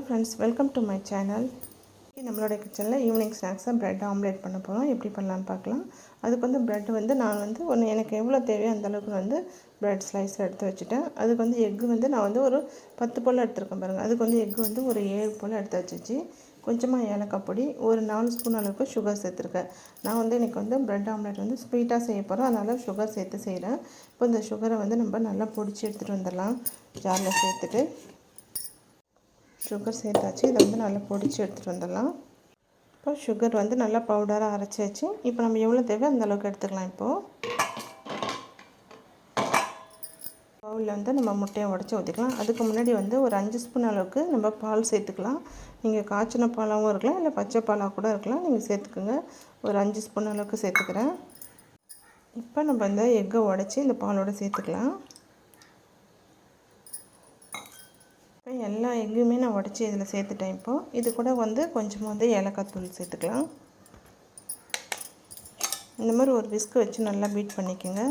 Friends, welcome to my channel. நம்மளோட கிச்சனில் evening ஸ்நாக்ஸாக ப்ரெட் ஆம்லேட் பண்ண போகிறோம். எப்படி பண்ணலான்னு பார்க்கலாம். அதுக்கு வந்து ப்ரெட் வந்து நான் வந்து எனக்கு எவ்வளோ தேவையோ அந்தளவுக்கு வந்து ப்ரெட் ஸ்லைஸ் எடுத்து வச்சுட்டேன். அதுக்கு வந்து எக்கு வந்து நான் வந்து ஒரு 10 போல் எடுத்துருக்கேன் பாருங்கள். அதுக்கு வந்து எக்கு வந்து ஒரு 7 போல் எடுத்து வச்சிச்சு. கொஞ்சமாக ஏலக்காய் பொடி, ஒரு 4 ஸ்பூன் அளவுக்கு சுகர் சேர்த்துருக்கேன். நான் வந்து இன்றைக்கி வந்து ப்ரெட் ஆம்லேட் வந்து ஸ்வீட்டாக செய்ய போகிறோம், அதனால் சுகர் சேர்த்து செய்கிறேன். இப்போ இந்த சுகரை வந்து நம்ம நல்லா பொடிச்சு எடுத்துகிட்டு வந்துடலாம். ஜாரில் சேர்த்துட்டு சுகர் சேர்த்தாச்சு. இதை வந்து நல்லா பொடிச்சு எடுத்துகிட்டு வந்துடலாம். இப்போ சுகர் வந்து நல்லா பவுடராக அரைச்சாச்சு. இப்போ நம்ம எவ்வளோ தேவை அந்த அளவுக்கு எடுத்துக்கலாம். இப்போது பவுலில் வந்து நம்ம முட்டையை உடச்சி ஊற்றிக்கலாம். அதுக்கு முன்னாடி வந்து ஒரு 5 ஸ்பூன் அளவுக்கு நம்ம பால் சேர்த்துக்கலாம். நீங்கள் காய்ச்சின பாலாகவும் இருக்கலாம், இல்லை பச்சை பாலாக கூட இருக்கலாம். நீங்கள் சேர்த்துக்குங்க. ஒரு 5 ஸ்பூன் அளவுக்கு சேர்த்துக்கிறேன். இப்போ நம்ம இந்த எக்கை உடச்சி இந்த பாலோடு சேர்த்துக்கலாம். இப்போ எல்லா எக்குமே நான் உடச்சி இதில் சேர்த்துட்டேன். இப்போது இது கூட வந்து கொஞ்சமாக வந்து ஏலக்காய் தூள் சேர்த்துக்கலாம். இந்த மாதிரி ஒரு விஸ்க் வச்சு நல்லா பீட் பண்ணிக்கோங்க.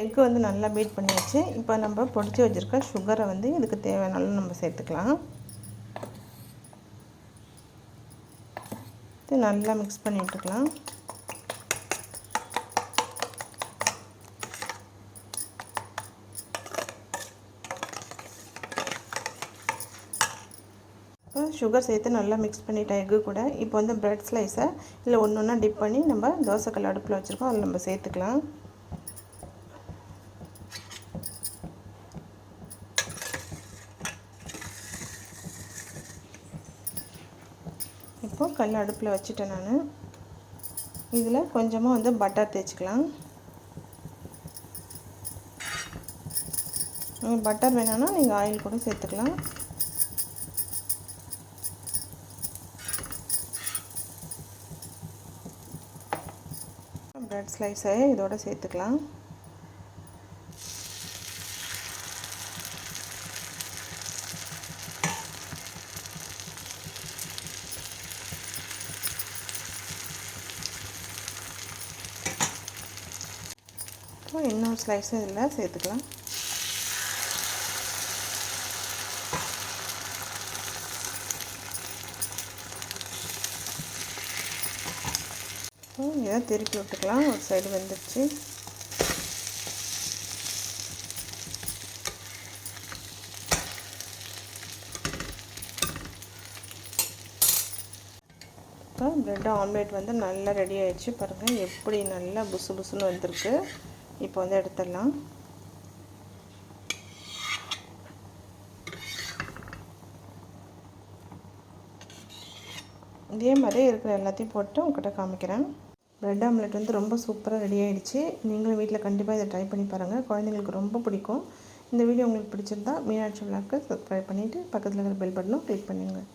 எக்கு வந்து நல்லா பீட் பண்ணியாச்சு. இப்போ நம்ம பொடிச்சு வச்சுருக்க சுகரை வந்து இதுக்கு தேவையான அளவு நம்ம சேர்த்துக்கலாம். இது நல்லா மிக்ஸ் பண்ணி விட்டுக்கலாம். சுகர் சேர்த்து நல்லா மிக்ஸ் பண்ணிவிட்டேன் எக்கு கூட. இப்போ வந்து ப்ரெட் ஸ்லைஸை இல்லை ஒன்று ஒன்றா டிப் பண்ணி நம்ம தோசைக்கல் அடுப்பில் வச்சுருக்கோம், அதில் நம்ம சேர்த்துக்கலாம். இப்போது கல் அடுப்பில் வச்சுட்டேன் நான். இதில் கொஞ்சமாக வந்து பட்டர் தேய்ச்சிக்கலாம். பட்டர் வேணும்னா நீங்கள் ஆயில் கூட சேர்த்துக்கலாம். ப்ரெட் ஸ்லைஸை இதோட சேர்த்துக்கலாம். இன்னொரு ஸ்லைஸும் இதில் சேர்த்துக்கலாம். இதை திருப்பி விட்டுக்கலாம். ஒரு சைடு வெந்துடுச்சு. இப்போ ப்ரெட் ஆம்லேட் வந்து நல்லா ரெடி ஆகிடுச்சு. பாருங்கள் எப்படி நல்லா புசு புசுன்னு வந்திருக்கு. இப்போ வந்து எடுத்துடலாம். இதே மாதிரி இருக்கிற எல்லாத்தையும் போட்டு உங்கள்கிட்ட காமிக்கிறேன். ப்ரெட் ஆம்லேட் வந்து ரொம்ப சூப்பராக ரெடி ஆகிடுச்சு. நீங்களும் வீட்டில் கண்டிப்பாக இதை ட்ரை பண்ணி பாருங்கள். குழந்தைங்களுக்கு ரொம்ப பிடிக்கும். இந்த வீடியோ உங்களுக்கு பிடிச்சிருந்தா மீனாட்சி விலாக்கு சப்ஸ்கிரைப் பண்ணிவிட்டு பக்கத்தில் இருக்கிற பெல் பட்டனும் கிளிக் பண்ணுங்கள்.